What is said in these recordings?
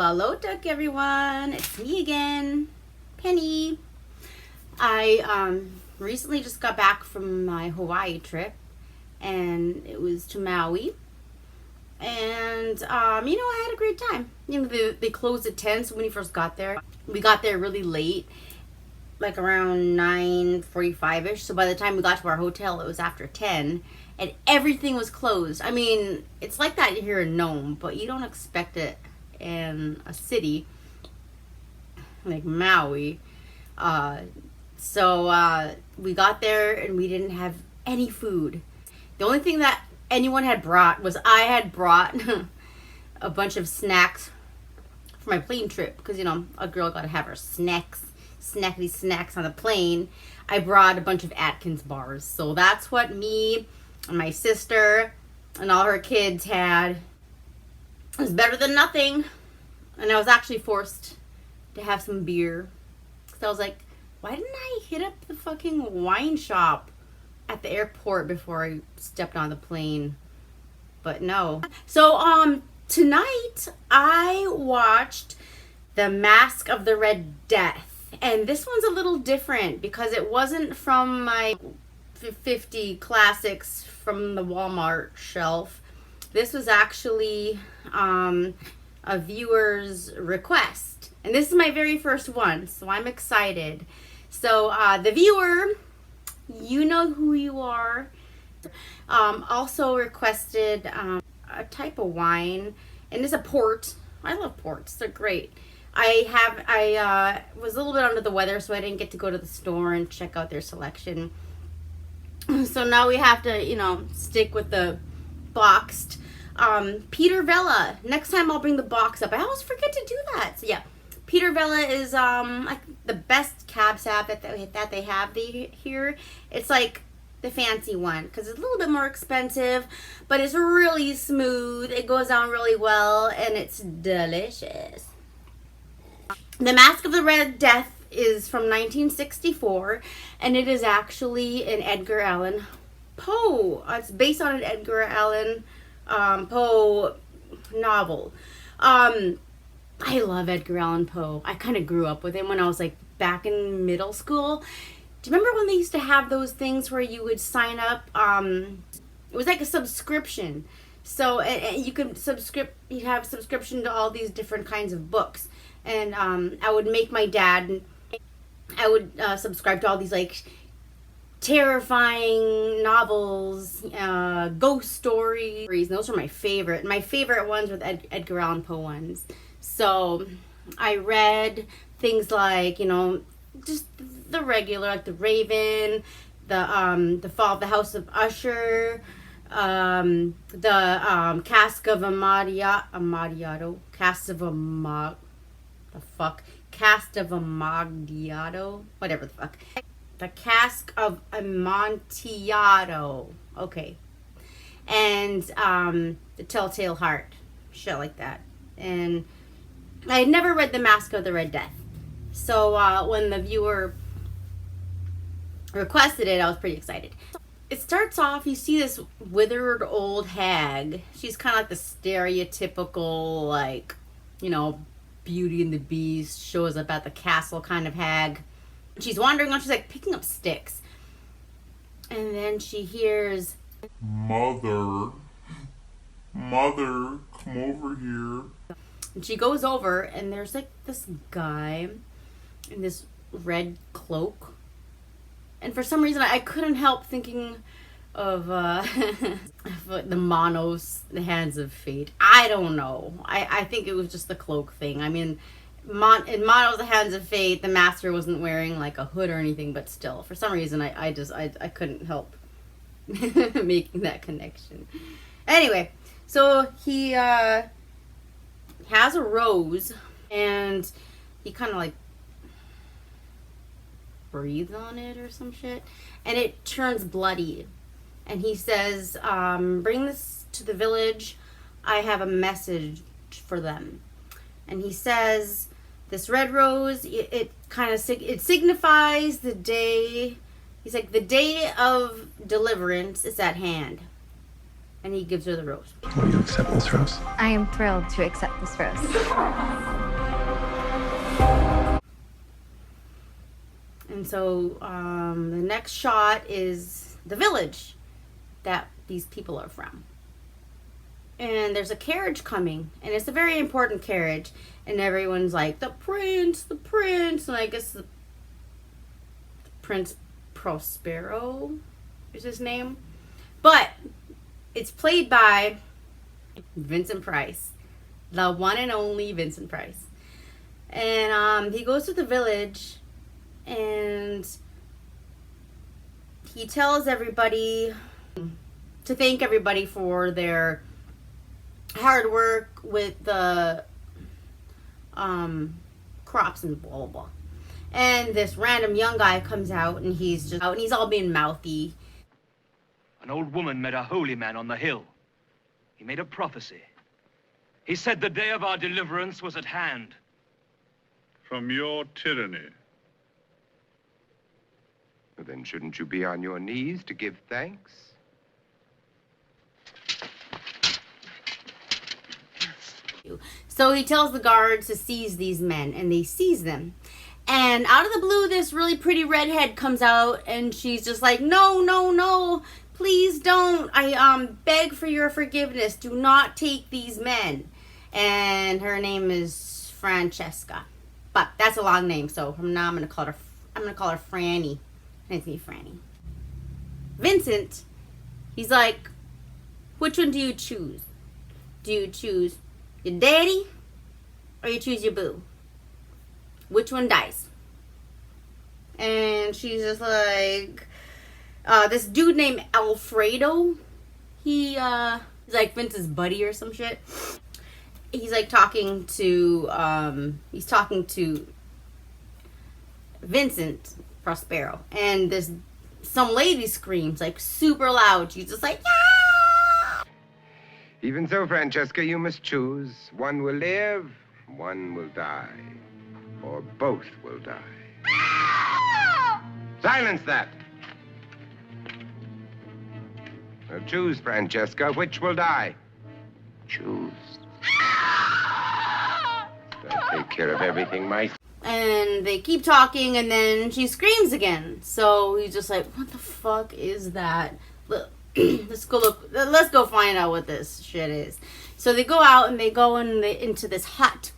Lalotuk, everyone. It's me again, Penny. I recently just got back from my Hawaii trip, and it was to Maui. And I had a great time. They closed at 10, so when we first got there, we got there really late, like around 9:45ish. So by the time we got to our hotel, it was after 10, and everything was closed. I mean, it's like that here in Nome, but you don't expect it in a city like Maui. So we got there and we didn't have any food. The only thing that anyone had brought was I had brought a bunch of snacks for my plane trip because a girl got to have her snackety snacks on the plane. I brought a bunch of Atkins bars, so that's what me and my sister and all her kids had. It was better than nothing. And I was actually forced to have some beer. So I was like, why didn't I hit up the fucking wine shop at the airport before I stepped on the plane? But no. So tonight I watched the Masque of the Red Death. And this one's a little different because it wasn't from my 50 classics from the Walmart shelf. This was actually a viewer's request. And this is my very first one, so I'm excited. So the viewer, you know who you are, also requested a type of wine, and it's a port. I love ports, they're great. I was a little bit under the weather, so I didn't get to go to the store and check out their selection. So now we have to, stick with the boxed. Peter Vella. Next time I'll bring the box up. I always forget to do that. So yeah, Peter Vella is like the best cab sauv that they have here. It's like the fancy one because it's a little bit more expensive, but it's really smooth. It goes down really well and it's delicious. The Masque of the Red Death is from 1964, and it is actually an Edgar Allan Poe. It's based on an Edgar Allan Poe novel. I love Edgar Allan Poe. I kind of grew up with him when I was like back in middle school. Do you remember when they used to have those things where you would sign up? It was like a subscription. So and you could you'd have subscription to all these different kinds of books. And I would make my dad, I would subscribe to all these like terrifying novels, ghost stories. And those were my favorite. My favorite ones were the Edgar Allan Poe ones. So I read things like, just the regular, like The Raven, the Fall of the House of Usher, the Cask of Amontillado, whatever the fuck. The Cask of Amontillado. Okay. And The Telltale Heart. Shit like that. And I had never read The Masque of the Red Death. So when the viewer requested it, I was pretty excited. It starts off, you see this withered old hag. She's kind of like the stereotypical, like, Beauty and the Beast shows up at the castle kind of hag. She's wandering on, she's like picking up sticks. And then she hears, Mother, come over here. And she goes over and there's like this guy in this red cloak. And for some reason I couldn't help thinking of the Monos, the Hands of Fate. I don't know. I think it was just the cloak thing. I mean, in Monos, the Hands of Fate, the master wasn't wearing like a hood or anything, but still, for some reason, I couldn't help making that connection. Anyway, so he has a rose, and he kind of like breathes on it or some shit, and it turns bloody. And he says, bring this to the village. I have a message for them. And he says, this red rose, it signifies the day. He's like, the day of deliverance is at hand. And he gives her the rose. Will you accept this rose? I am thrilled to accept this rose. And so the next shot is the village that these people are from. And there's a carriage coming, and it's a very important carriage, and everyone's like, the prince, and I guess the Prince Prospero is his name. But it's played by Vincent Price, the one and only Vincent Price. And he goes to the village, and he tells everybody to thank everybody for their hard work with the crops and blah blah blah. And this random young guy comes out, and he's just out, and he's all being mouthy. An old woman met a holy man on the hill. He made a prophecy. He said the day of our deliverance was at hand. From your tyranny. Well, then shouldn't you be on your knees to give thanks? So he tells the guards to seize these men, and they seize them. And out of the blue, this really pretty redhead comes out, and she's just like, no, please don't. I beg for your forgiveness. Do not take these men. And her name is Francesca. But that's a long name, so from now I'm gonna call her Franny. Nice to meet Franny. Vincent, he's like, which one do you choose? Do you choose your daddy, or you choose your boo? Which one dies? And she's just like, this dude named Alfredo, he's like Vince's buddy or some shit. He's like talking to Vincent Prospero, and some lady screams like super loud. She's just like, yeah! Even so, Francesca, you must choose. One will live, one will die. Or both will die. Silence that! Now choose, Francesca. Which will die? Choose. I'll take care of everything myself. And they keep talking, and then she screams again. So he's just like, what the fuck is that? Let's go find out what this shit is. So they go out, and they go into this hut.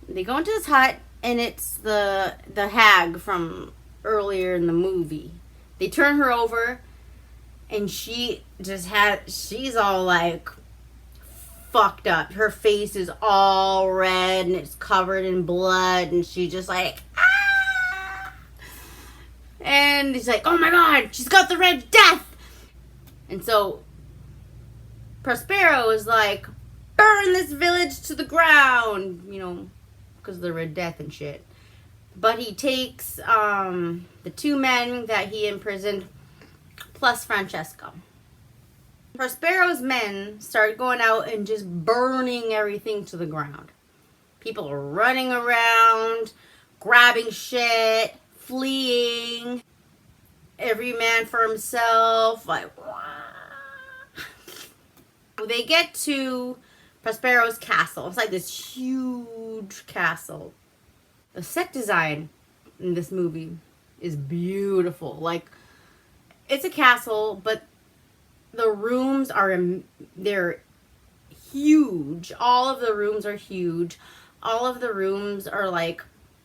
They go into this hut, and it's the hag from earlier in the movie. They turn her over, and she's all like fucked up. Her face is all red, and it's covered in blood, and she just like, ah! And he's like, oh my god, she's got the Red Death! And so Prospero is like, burn this village to the ground, because of the Red Death and shit. But he takes the two men that he imprisoned plus Francesca. Prospero's men start going out and just burning everything to the ground. People are running around, grabbing shit, fleeing. Every man for himself, like, wah. They get to Prospero's castle. It's like this huge castle. The set design in this movie is beautiful. Like, it's a castle, but the rooms they're huge. All of the rooms are huge. All of the rooms are like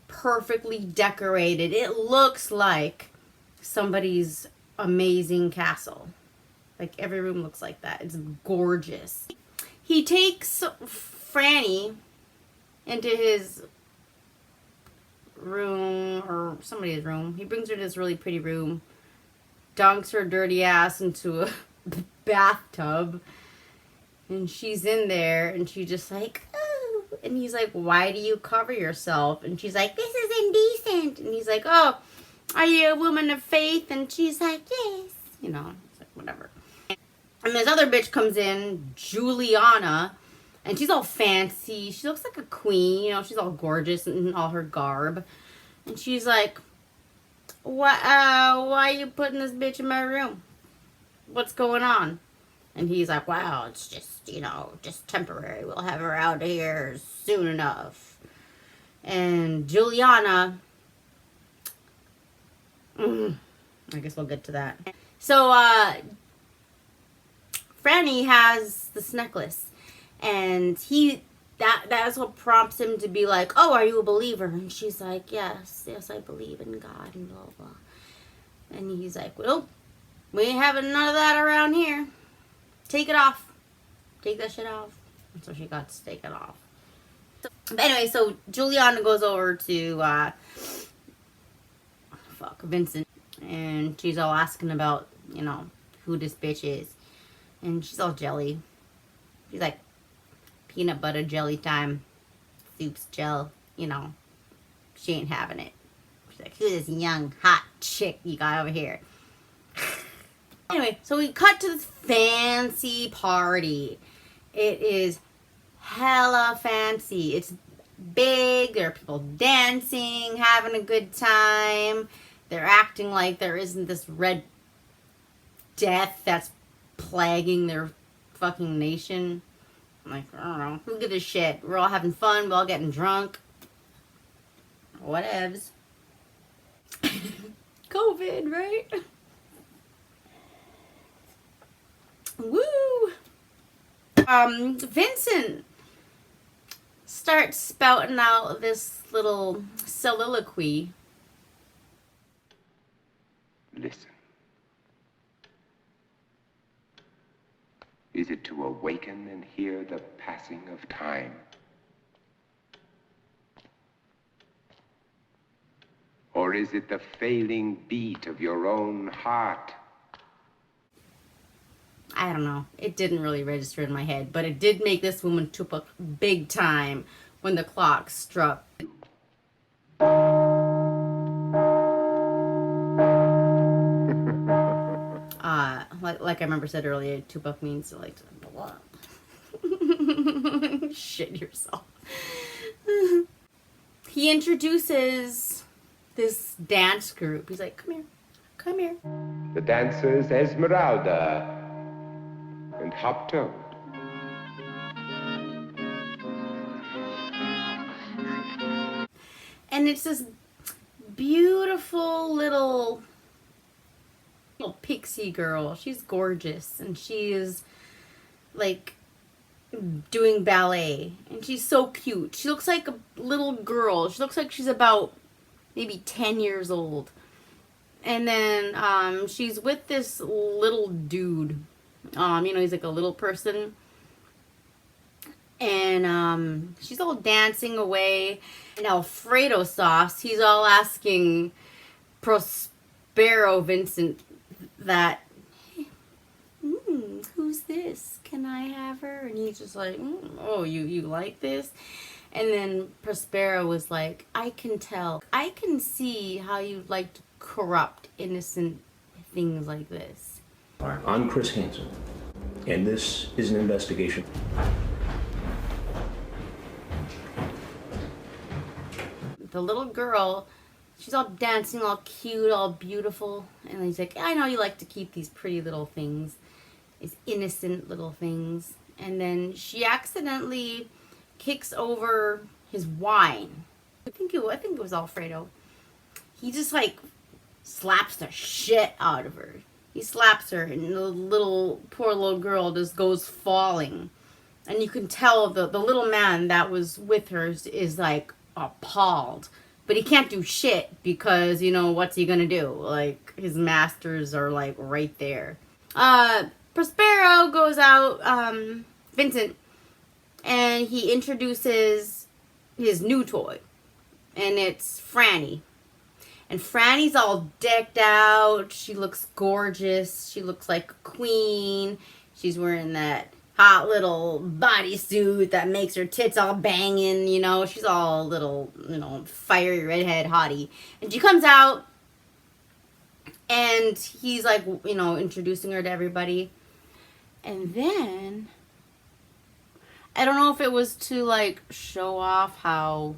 perfectly decorated. It looks like somebody's amazing castle. Like, every room looks like that. It's gorgeous. He takes Franny into his room, or somebody's room. He brings her to this really pretty room, dunks her dirty ass into a bathtub, and she's in there, and she's just like, oh, and he's like, why do you cover yourself? And she's like, this is indecent. And he's like, oh, are you a woman of faith? And she's like, yes. It's like, whatever. And this other bitch comes in, Juliana, and she's all fancy. She looks like a queen, she's all gorgeous in all her garb. And she's like, why are you putting this bitch in my room? What's going on? And he's like, wow, it's just, just temporary. We'll have her out of here soon enough. And Juliana, I guess we'll get to that. So, Franny has this necklace. And that's what prompts him to be like, oh, are you a believer? And she's like, yes, I believe in God and blah, blah. And he's like, well, we ain't having none of that around here. Take it off. Take that shit off. And so she got to take it off. But anyway, so Juliana goes over to, Vincent. And she's all asking about, who this bitch is. And she's all jelly. She's like, peanut butter jelly time. Soup's gel, She ain't having it. She's like, who's this young, hot chick you got over here? Anyway, so we cut to this fancy party. It is hella fancy. It's big. There are people dancing, having a good time. They're acting like there isn't this red death that's plaguing their fucking nation. I'm like, I don't know. Who gives a shit? We're all having fun. We're all getting drunk. Whatevs. COVID, right? Woo! Vincent starts spouting out this little soliloquy. Listen. Is it to awaken and hear the passing of time? Or is it the failing beat of your own heart? I don't know. It didn't really register in my head, but it did make this woman tupac big time when the clock struck. Like I remember said earlier, tupac means like blood. Shit yourself. He introduces this dance group. He's like, come here, come here. The dancers Esmeralda and Hop-Toad. And it's this beautiful little pixie girl. She's gorgeous, and she is like doing ballet, and she's so cute. She looks like a little girl. She looks like she's about maybe 10 years old. And then she's with this little dude. He's like a little person. And she's all dancing away. And Alfredo sauce, he's all asking Prospero Vincent that, hey, who's this? Can I have her? And he's just like, oh, you like this? And then Prospero was like, I can tell. I can see how you like to corrupt innocent things like this. I'm Chris Hansen, and this is an investigation. The little girl, she's all dancing, all cute, all beautiful. And he's like, I know you like to keep these pretty little things, these innocent little things. And then she accidentally kicks over his wine. I think it was Alfredo. He just like slaps the shit out of her. He slaps her, and the poor little girl just goes falling. And you can tell the little man that was with her is like appalled. But he can't do shit because, what's he gonna do? Like, his masters are like right there. Prospero goes out, Vincent, and he introduces his new toy. And it's Franny. And Franny's all decked out. She looks gorgeous. She looks like a queen. She's wearing that hot little bodysuit that makes her tits all banging, She's all little, fiery redhead hottie. And she comes out, and he's like, introducing her to everybody. And then, I don't know if it was to like show off how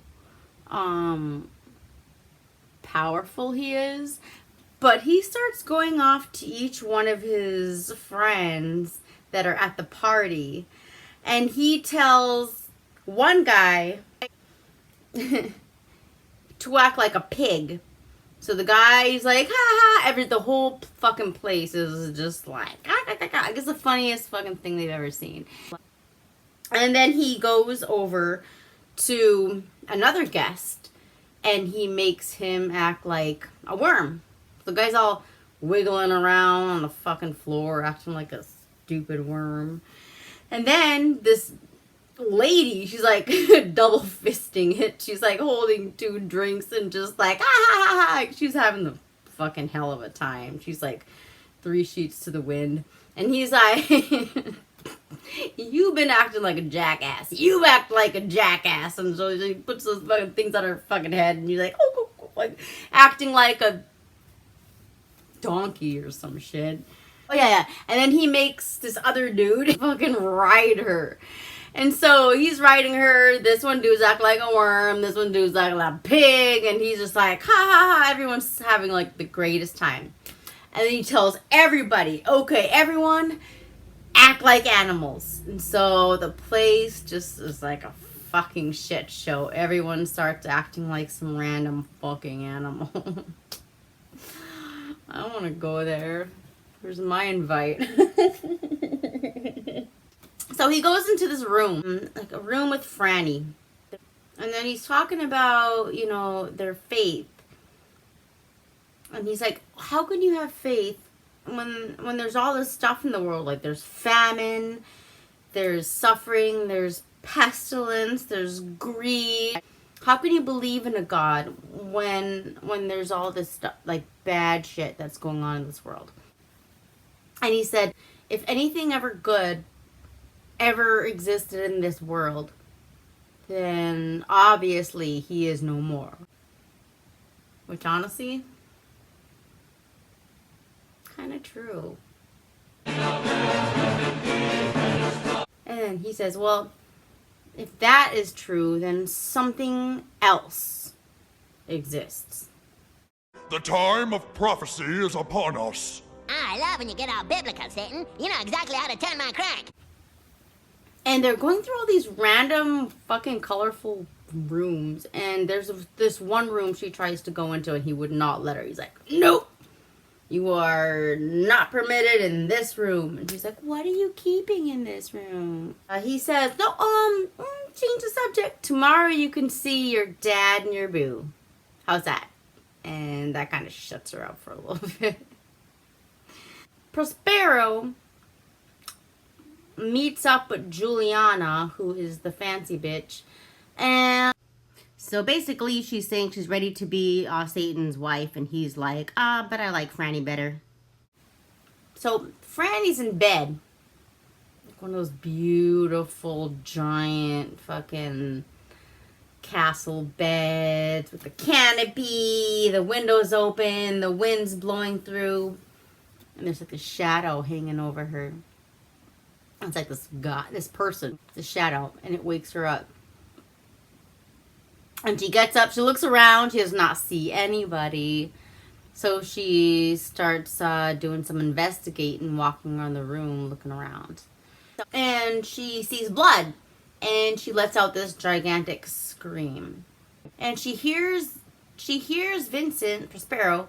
powerful he is, but he starts going off to each one of his friends that are at the party. And he tells one guy to act like a pig. So the guy's like, ha ha, the whole fucking place is just like, I guess the funniest fucking thing they've ever seen. And then he goes over to another guest and he makes him act like a worm. The guy's all wiggling around on the fucking floor, acting like a stupid worm. And then this lady, she's like double fisting it. She's like holding 2 drinks and just like, ah, ha, ha, ha. She's having the fucking hell of a time. She's like 3 sheets to the wind. And he's like, you've been acting like a jackass. You act like a jackass. And so he puts those fucking things on her fucking head. And you're like, oh, like acting like a donkey or some shit. Oh, yeah. And then he makes this other dude fucking ride her. And so he's riding her. This one dude's acting like a worm. This one dude's acting like a pig. And he's just like, ha, ha, ha. Everyone's having like the greatest time. And then he tells everybody, okay, everyone, act like animals. And so the place just is like a fucking shit show. Everyone starts acting like some random fucking animal. I don't want to go there. Where's my invite? So he goes into this room, like a room with Franny. And then he's talking about, you know, their faith. And he's like, how can you have faith when there's all this stuff in the world? Like there's famine, there's suffering, there's pestilence, there's greed. How can you believe in a God when there's all this stuff, like bad shit that's going on in this world? And he said, if anything ever good ever existed in this world, then obviously he is no more. Which honestly, kind of true. And he says, well, if that is true, then something else exists. The time of prophecy is upon us. I love when you get all biblical, Satan. You know exactly how to turn my crank. And they're going through all these random fucking colorful rooms. And there's this one room she tries to go into and he would not let her. He's like, nope. You are not permitted in this room. And she's like, what are you keeping in this room? He says, no, change the subject. Tomorrow you can see your dad and your boo. How's that? And that kind of shuts her up for a little bit. Prospero meets up with Juliana, who is the fancy bitch. And so basically she's saying she's ready to be Satan's wife. And he's like, but I like Franny better. So Franny's in bed. One of those beautiful, giant, fucking castle beds with the canopy, the windows open, the wind's blowing through, and there's like a shadow hanging over her. It's like this guy, this person, the shadow, and it wakes her up. And she gets up, she looks around, she does not see anybody. So she starts doing some investigating, walking around the room, looking around. And she sees blood. And she lets out this gigantic scream. And she hears Vincent Prospero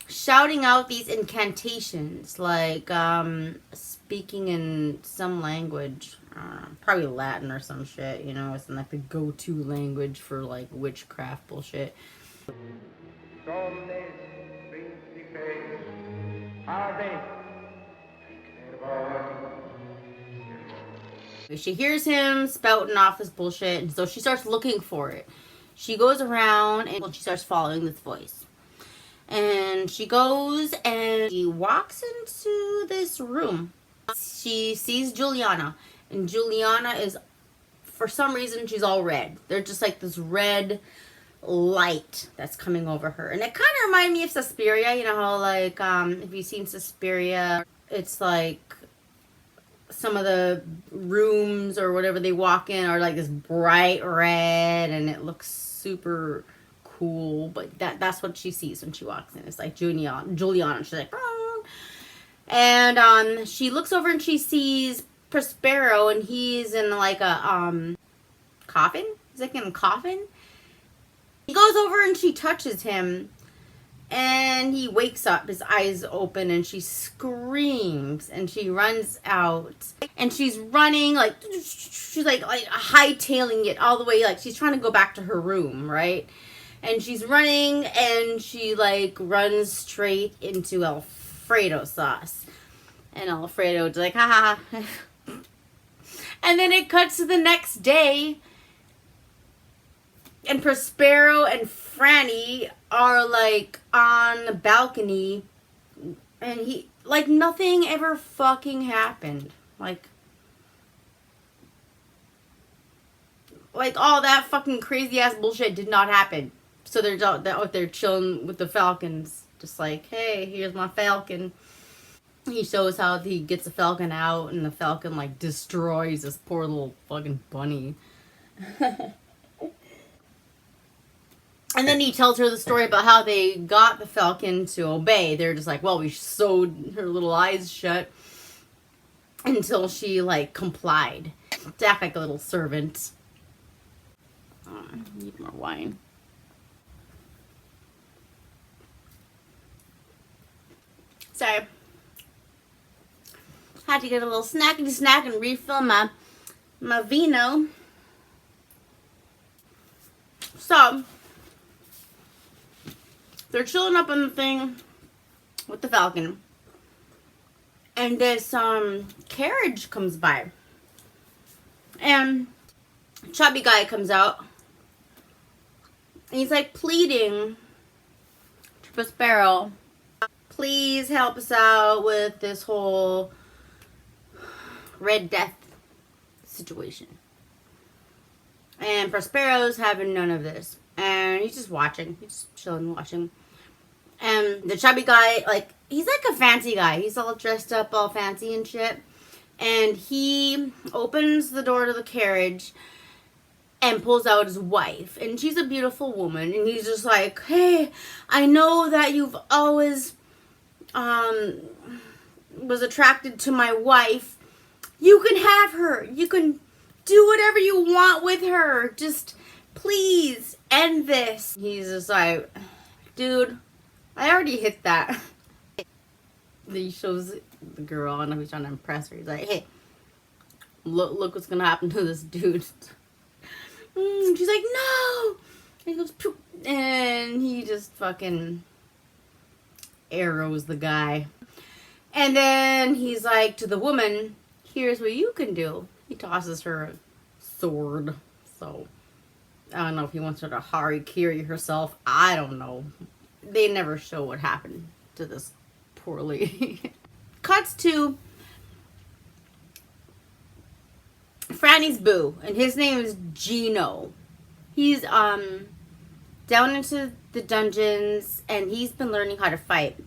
shouting out these incantations, like speaking in some language, probably Latin or some shit, you know, it's like the go-to language for like witchcraft bullshit. She hears him spouting off this bullshit, and so she starts looking for it. She goes around and she starts following this voice. And she goes and she walks into this room. She sees Juliana, and Juliana is, for some reason, she's all red. They're just like this red light that's coming over her. And it kind of reminded me of Suspiria. You know how, like, if you've seen Suspiria, it's like some of the rooms or whatever they walk in are like this bright red, and it looks super cool. But that's what she sees when she walks in. It's like Juliana. She's like, oh. And she looks over and she sees Prospero, and he's in like a coffin. He's like in a coffin. He goes over and she touches him, and he wakes up, his eyes open, and she screams, and she runs out, and she's running, like, she's like hightailing it all the way, like, she's trying to go back to her room, right? And she's running, and she, like, runs straight into Alfredo sauce. And Alfredo's like, ha ha. And then it cuts to the next day, and Prospero and Franny are, like, on the balcony, and he, like, nothing ever fucking happened. Like all that fucking crazy-ass bullshit did not happen. So they're out there chilling with the falcons, just like, hey, here's my falcon. He shows how he gets the falcon out, and the falcon, like, destroys this poor little fucking bunny. And then he tells her the story about how they got the falcon to obey. They're just like, well, we sewed her little eyes shut until she, like, complied. To act like a little servant. I need more wine. Sorry. Had to get a little snackety snack and refill my vino. So they're chilling up on the thing with the falcon, and this carriage comes by, and chubby guy comes out, and he's like pleading to Prospero, please help us out with this whole Red Death situation. And Prospero's having none of this, and he's just watching. He's just chilling, watching. And the chubby guy, like, he's like a fancy guy. He's all dressed up, all fancy and shit. And he opens the door to the carriage and pulls out his wife. And she's a beautiful woman. And he's just like, hey, I know that you've always was attracted to my wife. You can have her. You can do whatever you want with her. Just please end this. He's just like, dude, I already hit that. Then he shows the girl, I don't know if he's trying to impress her. He's like, hey, look what's gonna happen to this dude. She's like, no! And he goes, poop. And he just fucking arrows the guy. And then he's like to the woman, here's what you can do. He tosses her a sword. So, I don't know if he wants her to harikiri herself. I don't know. They never show what happened to this poor lady. Cuts to Franny's boo, and his name is Gino. He's down into the dungeons, and he's been learning how to fight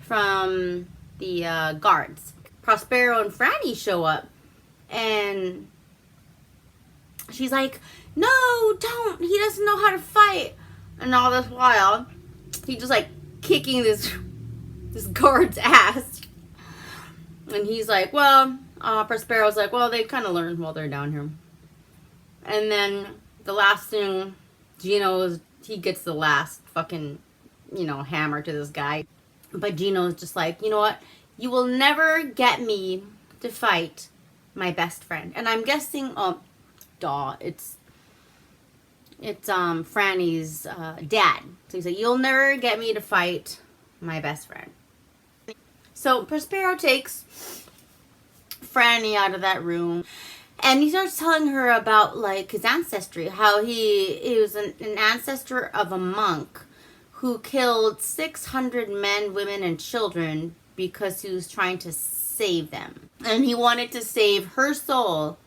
from the guards. Prospero and Franny show up, and she's like, no, don't, he doesn't know how to fight. And all this while, he's just like kicking this guard's ass. And he's like, well, Prospero's like, well, they kind of learned while they're down here. And then the last thing, he gets the last fucking, hammer to this guy. But Gino's just like, you know what? You will never get me to fight my best friend. And I'm guessing, it's Franny's dad. So he's like, you'll never get me to fight my best friend. So Prospero takes Franny out of that room, and he starts telling her about, like, his ancestry. How he was an ancestor of a monk who killed 600 men, women, and children because he was trying to save them. And he wanted to save her soul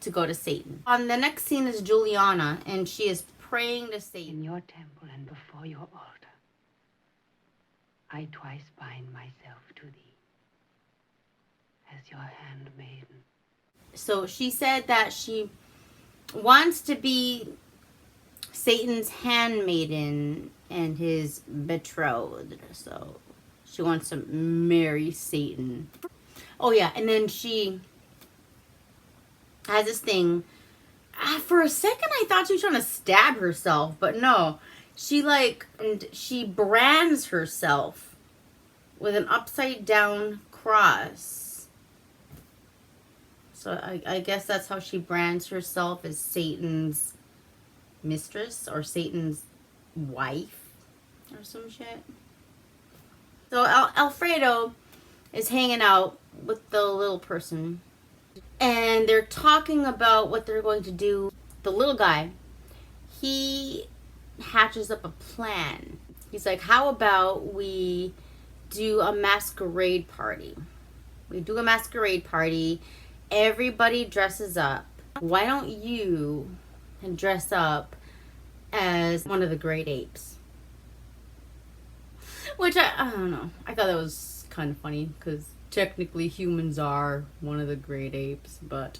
to go to Satan. On the next scene is Juliana, and she is praying to Satan. In your temple and before your altar, I twice bind myself to thee as your handmaiden. So she said that she wants to be Satan's handmaiden and his betrothed. So She wants to marry Satan. Oh yeah, and then she has this thing. For a second, I thought she was trying to stab herself, but no. She brands herself with an upside down cross. So I guess that's how she brands herself, as Satan's mistress or Satan's wife or some shit. So Alfredo is hanging out with the little person, and they're talking about what they're going to do. The little guy, he hatches up a plan. He's like, how about we do a masquerade party? We do a masquerade party. Everybody dresses up. Why don't you dress up as one of the great apes? Which I don't know. I thought that was kind of funny because technically humans are one of the great apes, but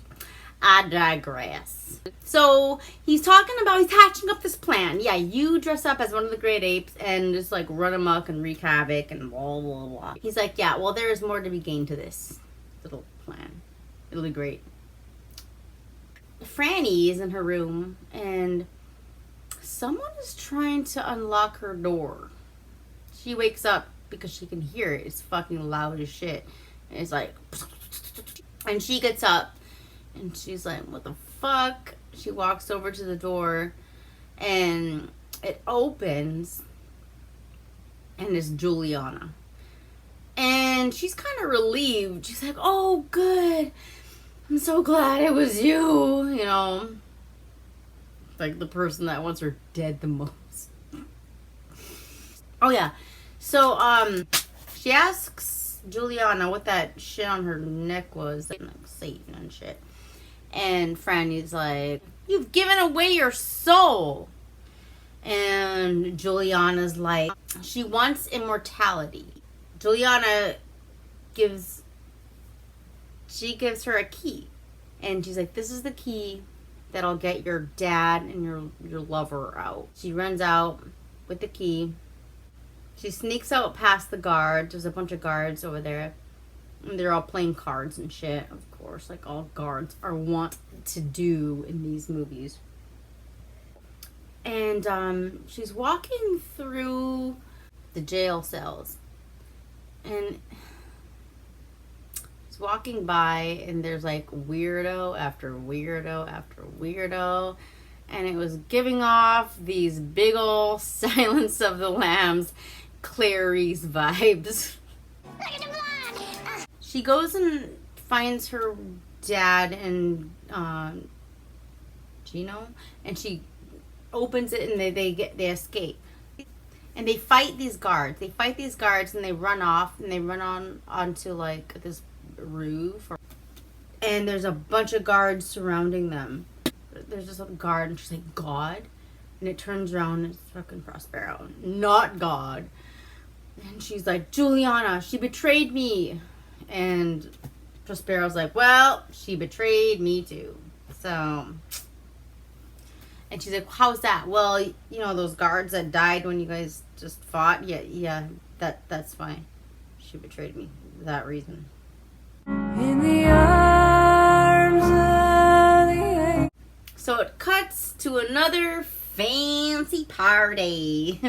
I digress. So he's hatching up this plan. Yeah, you dress up as one of the great apes and just like run amok and wreak havoc and blah, blah, blah. He's like, yeah, well, there is more to be gained to this little plan. It'll be great. Franny is in her room and someone is trying to unlock her door. She wakes up because she can hear it. It's fucking loud as shit. And it's like, and she gets up and she's like, what the fuck? She walks over to the door and it opens and it's Juliana. And she's kind of relieved. She's like, oh, good. I'm so glad it was you. You know, like the person that wants her dead the most. Oh, yeah. So, she asks Juliana what that shit on her neck was. Like Satan and shit. And Franny's like, you've given away your soul. And Juliana's like, she wants immortality. Juliana gives her a key. And she's like, this is the key that'll get your dad and your lover out. She runs out with the key. She sneaks out past the guards. There's a bunch of guards over there. And they're all playing cards and shit, of course, like all guards are wont to do in these movies. And she's walking through the jail cells. And she's walking by, and there's like weirdo after weirdo after weirdo. And it was giving off these big ol' Silence of the Lambs Clarice vibes. She goes and finds her dad and Gino, and she opens it, and they escape. And they fight these guards. And they run off, and they run onto like this roof. And there's a bunch of guards surrounding them. There's this guard, and she's like, God? And it turns around, and it's fucking Prospero, not God. And she's like, Juliana, she betrayed me. And Prospero's like, well, she betrayed me too. So, and she's like, how's that? Well, you know, those guards that died when you guys just fought? Yeah, that's fine. She betrayed me for that reason. In the arms of the... So it cuts to another fancy party.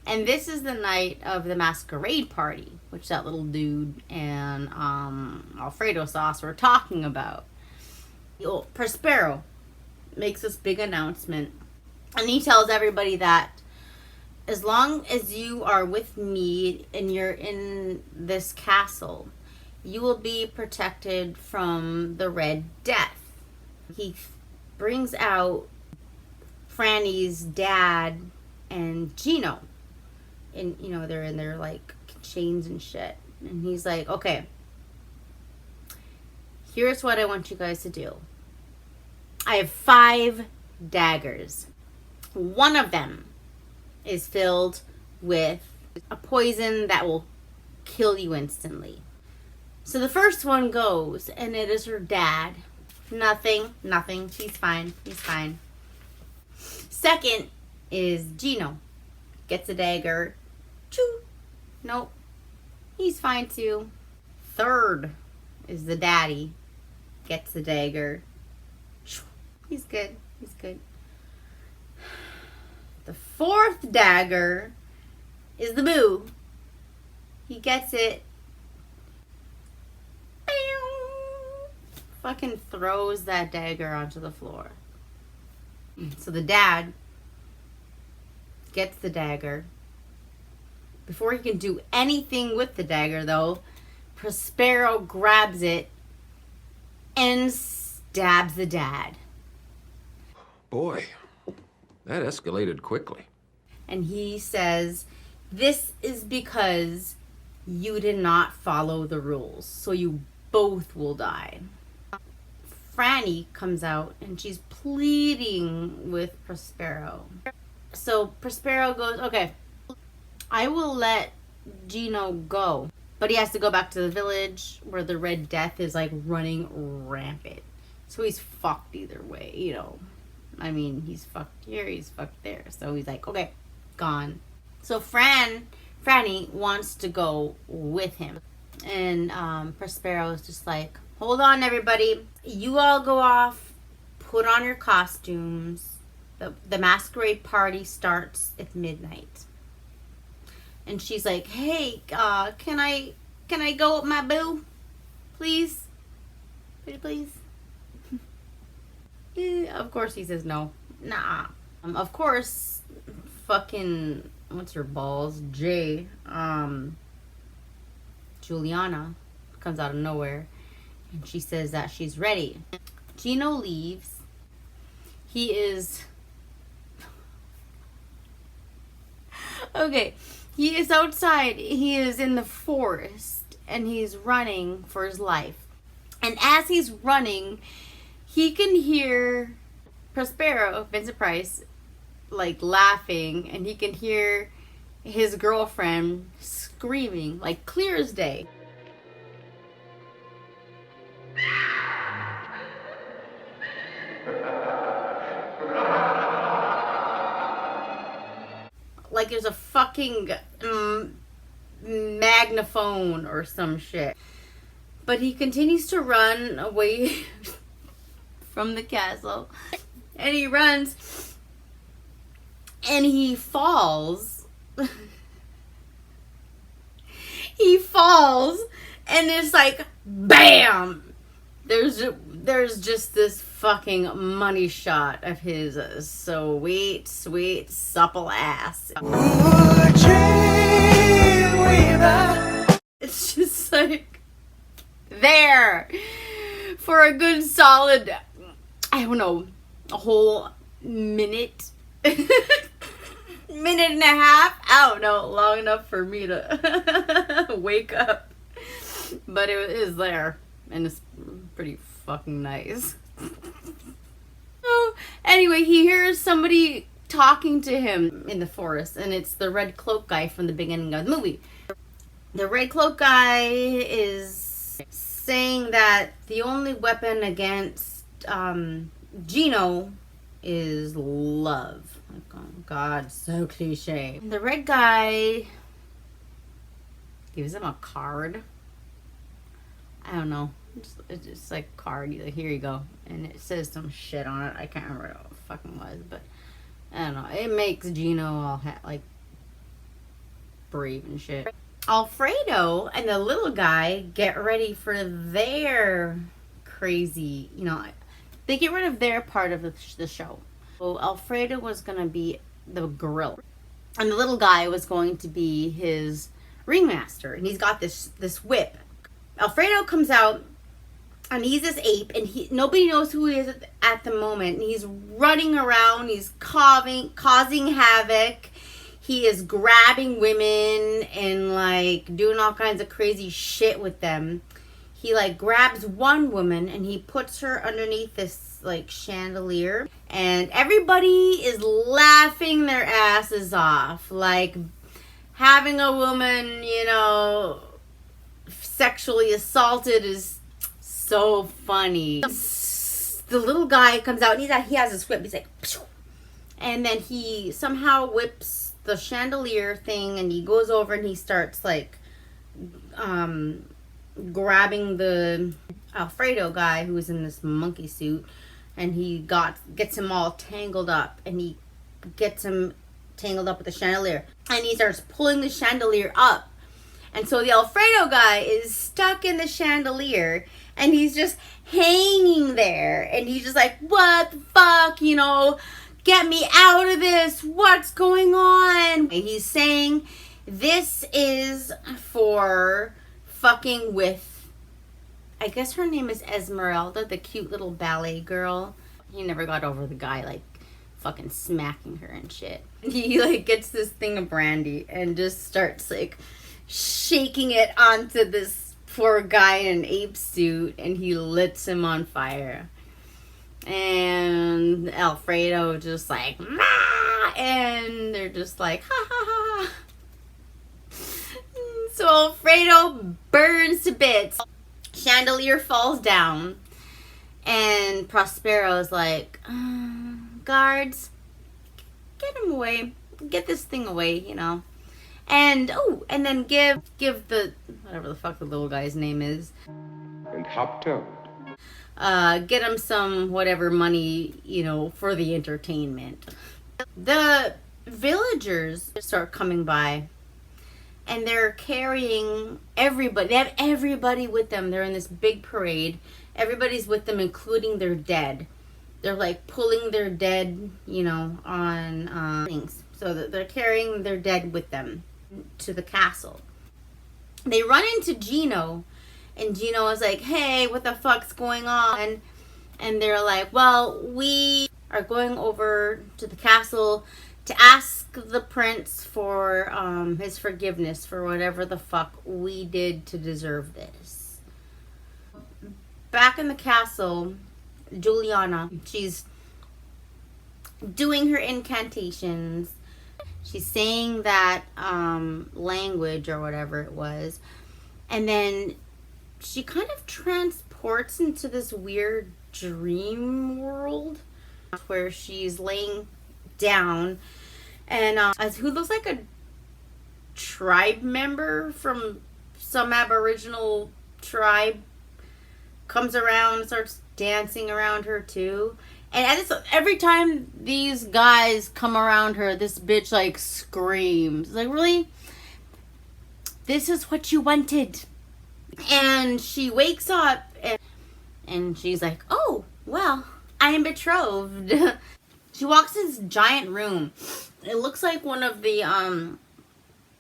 And this is the night of the masquerade party, which that little dude and Alfredo sauce were talking about. Prospero makes this big announcement, and he tells everybody that as long as you are with me and you're in this castle, you will be protected from the Red Death. He brings out Franny's dad and Gino. And, you know, they're in their, like, chains and shit. And he's like, okay, here's what I want you guys to do. I have 5 daggers. One of them is filled with a poison that will kill you instantly. So the first one goes, and it is her dad. Nothing. She's fine. He's fine. Second is Gino. Gets a dagger. Choo. Nope. He's fine too. Third is the daddy. Gets the dagger. He's good. He's good. The fourth dagger is the boo. He gets it. Fucking throws that dagger onto the floor. So the dad gets the dagger. Before he can do anything with the dagger, though, Prospero grabs it and stabs the dad. Boy, that escalated quickly. And he says, "This is because you did not follow the rules, so you both will die." Franny comes out and she's pleading with Prospero. So Prospero goes, "Okay, I will let Gino go, but he has to go back to the village where the Red Death is like running rampant. So he's fucked either way, you know. I mean, he's fucked here, he's fucked there. So he's like, okay, gone." So Franny wants to go with him. And Prospero is just like, "Hold on, everybody. You all go off, put on your costumes. The masquerade party starts at midnight." And she's like, "Hey, can I go with my boo? Please? Pretty please?" Yeah, of course he says no. Nah. Of course, fucking, what's her balls? Juliana comes out of nowhere. And she says that she's ready. Gino leaves. He is... Okay. He is outside. He is in the forest. And he's running for his life. And as he's running, he can hear Prospero, Vincent Price, like laughing. And he can hear his girlfriend screaming, like clear as day. Like there's a fucking magnaphone or some shit. But he continues to run away from the castle. And he runs. And he falls. He falls. And it's like, bam! There's just this fucking money shot of his sweet, sweet, supple ass. It's just like there for a good solid, I don't know, a whole minute. Minute and a half. I don't know, long enough for me to wake up. But it is there. And it's pretty fucking nice. So, anyway, he hears somebody talking to him in the forest. And it's the red cloak guy from the beginning of the movie. The red cloak guy is saying that the only weapon against Gino is love. Like, oh God, so cliche. The red guy gives him a card. I don't know. It's just like card. Like, here you go. And it says some shit on it. I can't remember what it fucking was. But I don't know. It makes Gino all like brave and shit. Alfredo and the little guy get ready for their crazy, you know, they get rid of their part of the show. So Alfredo was going to be the gorilla. And the little guy was going to be his ringmaster. And he's got this whip. Alfredo comes out and he's this ape and nobody knows who he is at the moment. And he's running around. He's causing havoc. He is grabbing women and like doing all kinds of crazy shit with them. He like grabs one woman and he puts her underneath this like chandelier. And everybody is laughing their asses off. Like having a woman, you know, sexually assaulted is so funny. The little guy comes out and he has his whip. He's like, pshh. And then he somehow whips the chandelier thing, and he goes over and he starts like grabbing the Alfredo guy who was in this monkey suit, and he gets him all tangled up, and he gets him tangled up with the chandelier, and he starts pulling the chandelier up, and so the Alfredo guy is stuck in the chandelier, and he's just hanging there, and he's just like, what the fuck, you know, get me out of this, what's going on? And he's saying this is for fucking with, I guess her name is Esmeralda, the cute little ballet girl. He never got over the guy like fucking smacking her and shit. He like gets this thing of brandy and just starts like shaking it onto this poor guy in an ape suit, and he lights him on fire. And Alfredo just like, "Mah!" And they're just like, ha ha ha. So Alfredo burns to bits. Chandelier falls down, and Prospero's like, guards, get him away, get this thing away, you know. And and then give the whatever the fuck the little guy's name is, And Hop Toad. get him some whatever money, you know, for the entertainment. The villagers start coming by, and they're carrying everybody. They have everybody with them. They're in this big parade. Everybody's with them, including their dead. They're like pulling their dead, you know, on things. So that they're carrying their dead with them to the castle. They run into Gino, and Gino is like, hey, what the fuck's going on? And they're like, well, we are going over to the castle to ask the prince for his forgiveness for whatever the fuck we did to deserve this. Back in the castle, Juliana, she's doing her incantations. She's saying that language or whatever it was. And then she kind of transports into this weird dream world where she's laying down, and as who looks like a tribe member from some Aboriginal tribe comes around and starts dancing around her too. And every time these guys come around her, this bitch like screams. Like, really? This is what you wanted? And she wakes up and she's like, oh, well, I am betrothed. She walks in this giant room. It looks like one of the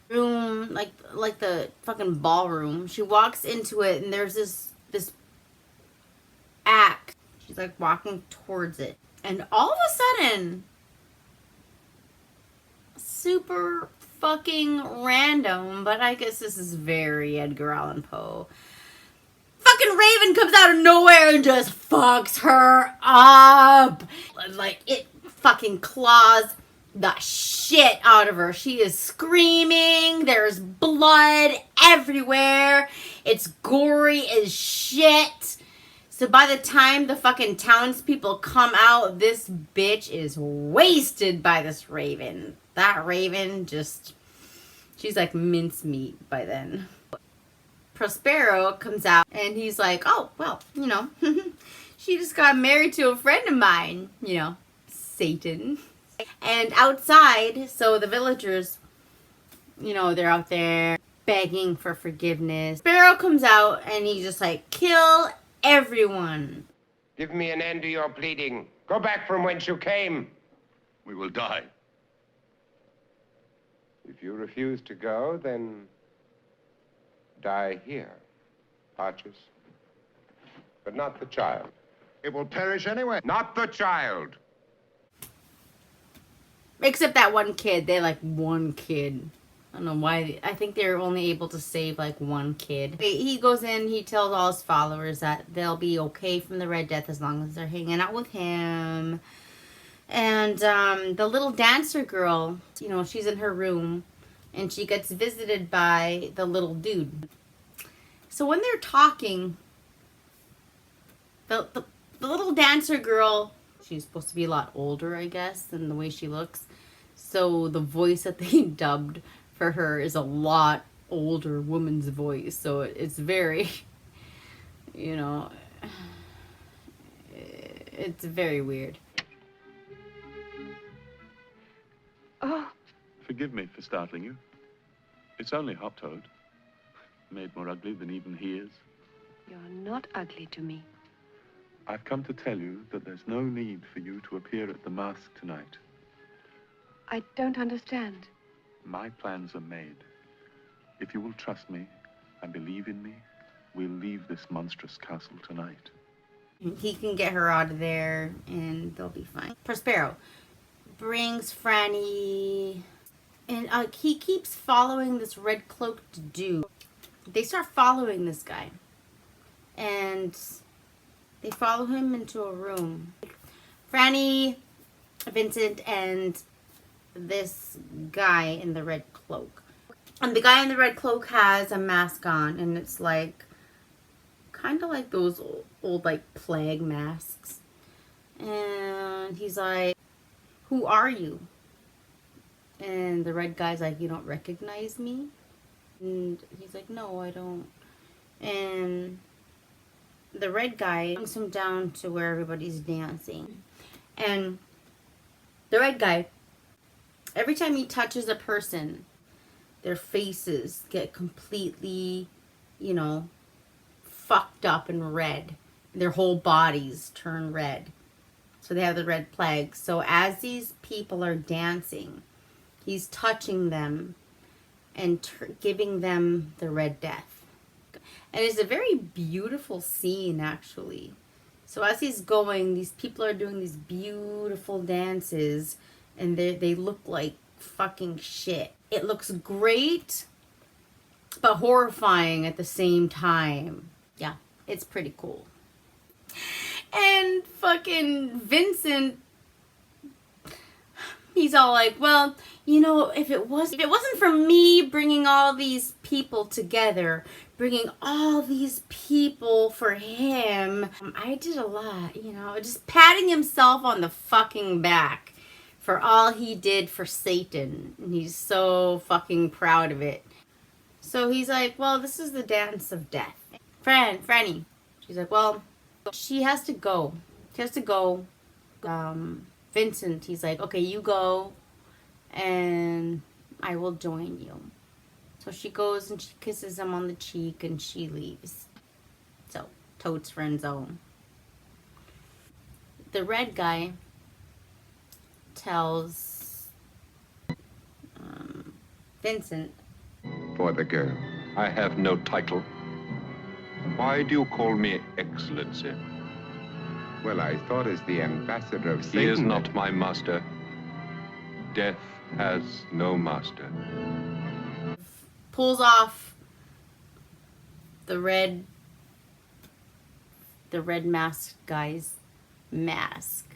room, like the fucking ballroom. She walks into it, and there's this act. She's like walking towards it, and all of a sudden, super fucking random, but I guess this is very Edgar Allan Poe. Fucking Raven comes out of nowhere and just fucks her up. Like, it fucking claws the shit out of her. She is screaming. There's blood everywhere. It's gory as shit. So by the time the fucking townspeople come out, this bitch is wasted by this Raven. That Raven just, she's like mincemeat by then. Prospero comes out, and he's like, oh, well, you know, she just got married to a friend of mine, you know, Satan. And outside, so the villagers, you know, they're out there begging for forgiveness. Prospero comes out, and he's just like, kill everyone. Give me an end to your pleading. Go back from whence you came. We will die. If you refuse to go, then die here, Archers. But not the child. It will perish anyway. Not the child. Except that one kid. They like one kid. I don't know why. I think they're only able to save like one kid. He goes in, he tells all his followers that they'll be okay from the Red Death as long as they're hanging out with him. And the little dancer girl, you know, she's in her room, and she gets visited by the little dude. So when they're talking, the little dancer girl, she's supposed to be a lot older, I guess, than the way she looks. So the voice that they dubbed for her is a lot older woman's voice. So it's very, you know, it's very weird. Oh, Forgive me for startling you. It's only Hop Toad. Made more ugly than even he is. you're not ugly to me. I've come to tell you that there's no need for you to appear at the Masque tonight. I don't understand. My plans are made. If you will trust me and believe in me, we'll leave this monstrous castle tonight. He can get her out of there and they'll be fine. Prospero brings Franny, and he keeps following this red cloaked dude. They start following this guy, and they follow him into a room. Franny, Vincent, and this guy in the red cloak. And the guy in the red cloak has a mask on, and it's like kind of like those old like plague masks. And he's like, "Who are you?" And the red guy's like, "You don't recognize me?" And he's like, "No, I don't." And the red guy brings him down to where everybody's dancing. And the red guy, every time he touches a person, their faces get completely, you know, fucked up and red. Their whole bodies turn red. So they have the red plague. So as these people are dancing, he's touching them and giving them the red death. And it's a very beautiful scene, actually. So as he's going, these people are doing these beautiful dances, and they look like fucking shit. It looks great, but horrifying at the same time. Yeah, it's pretty cool. And fucking Vincent, he's all like, "Well, you know, if it wasn't for me bringing all these people together, bringing all these people for him, I did a lot, you know," just patting himself on the fucking back for all he did for Satan. And he's so fucking proud of it. So he's like, "Well, this is the dance of death. Franny." She's like, "Well, she has to go. She has to go." Vincent, he's like, "Okay, you go and I will join you." So she goes and she kisses him on the cheek and she leaves. So, Toad's friend zone. The red guy tells Vincent, For the girl. I have no title. Why do you call me Excellency? Well, I thought as the ambassador of Satan... He is not my master. Death has no master. pulls off the red masked guy's mask.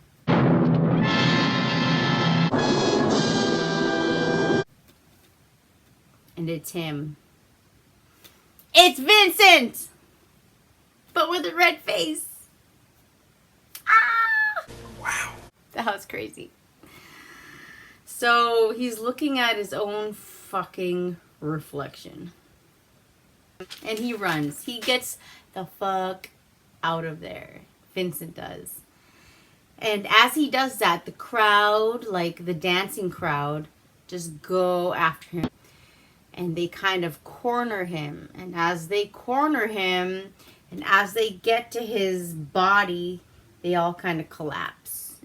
And it's him. It's Vincent! But with a red face. Ah! Wow. That was crazy. So he's looking at his own fucking reflection. And he runs. He gets the fuck out of there. Vincent does. And as he does that, the crowd, like the dancing crowd, just go after him. And they kind of corner him. And as they corner him, and as they get to his body, they all kind of collapse.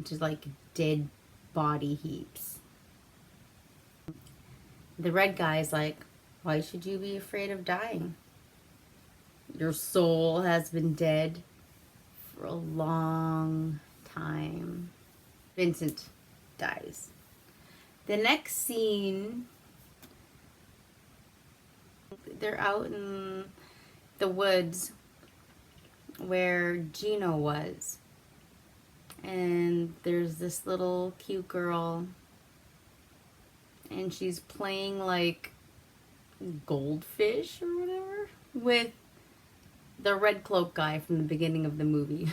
Just like dead body heaps. The red guy's like, "Why should you be afraid of dying? Your soul has been dead for a long time." Vincent dies. The next scene, they're out in the woods where Gino was. And there's this little cute girl. And she's playing like goldfish or whatever with the red cloak guy from the beginning of the movie.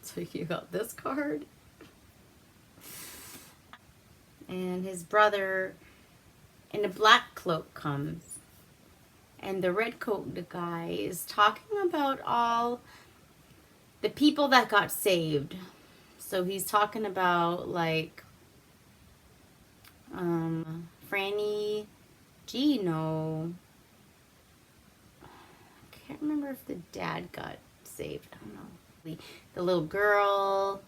So you got this card. And his brother in a black cloak comes. And the red coat guy is talking about all the people that got saved. So he's talking about like Franny, Gino. I can't remember if the dad got saved. I don't know. The little girl.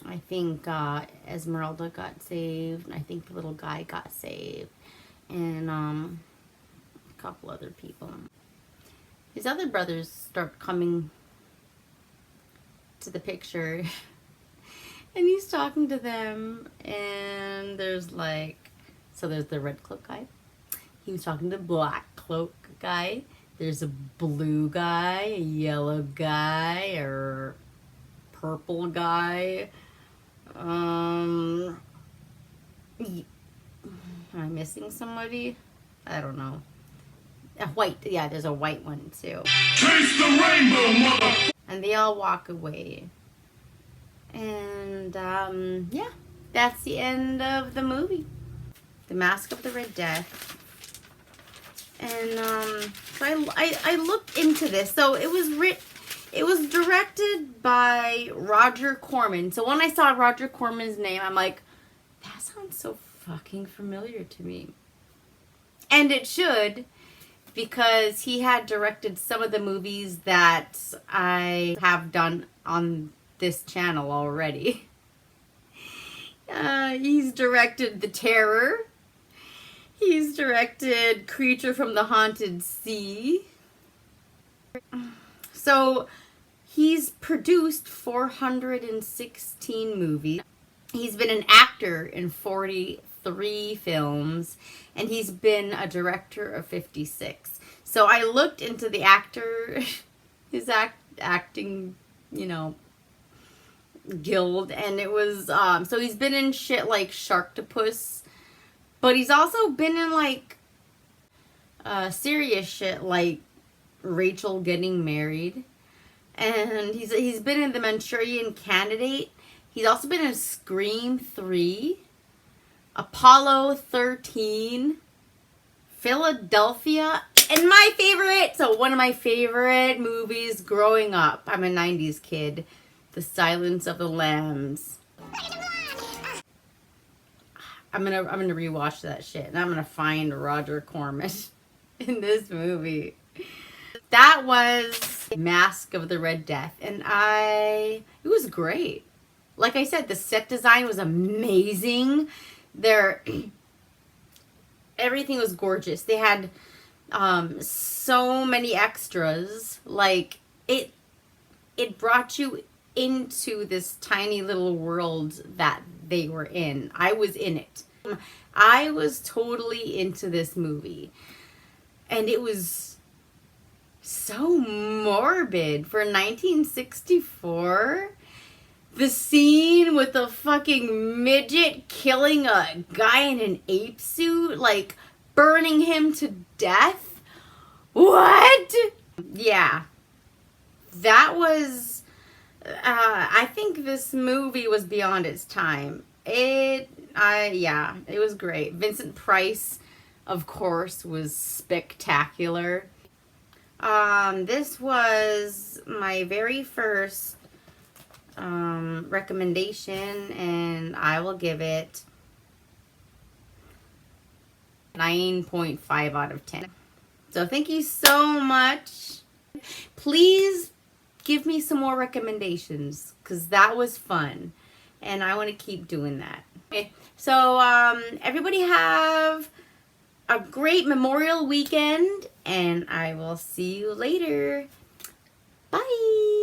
I think Esmeralda got saved. I think the little guy got saved. And a couple other people. His other brothers start coming to the picture. And he's talking to them. And there's like, so there's the red cloak guy. He was talking to the black cloak guy. There's a blue guy, a yellow guy, or purple guy. Am I missing somebody? I don't know. A white, yeah, there's a white one too. Chase the rainbow, mother! And they all walk away. And yeah, that's the end of the movie. The Masque of the Red Death. And so I looked into this. So it was directed by Roger Corman. So when I saw Roger Corman's name, I'm like, that sounds so fucking familiar to me. And it should, because he had directed some of the movies that I have done on this channel already. He's directed The Terror. He's directed Creature from the Haunted Sea. So he's produced 416 movies. He's been an actor in 43 films. And he's been a director of 56. So I looked into the actor, his acting, guild. And it was, so he's been in shit like Sharktopus. But he's also been in like serious shit like Rachel Getting Married. And he's been in The Manchurian Candidate. He's also been in Scream 3, Apollo 13, Philadelphia, and my favorite, so one of my favorite movies growing up. I'm a 90s kid. The Silence of the Lambs. I'm gonna rewatch that shit, and I'm gonna find Roger Corman in this movie. That was Masque of the Red Death, and it was great. Like I said, the set design was amazing. Everything was gorgeous. They had so many extras. Like it brought you into this tiny little world that they were in. I was in it. I was totally into this movie. And it was so morbid for 1964. The scene with the fucking midget killing a guy in an ape suit, like burning him to death. What? Yeah. That was, I think this movie was beyond its time. Yeah, it was great. Vincent Price, of course, was spectacular. This was my very first recommendation, and I will give it 9.5 out of 10. So thank you so much. Please give me some more recommendations, because that was fun, and I want to keep doing that. Okay, so everybody have a great Memorial weekend, and I will see you later. Bye.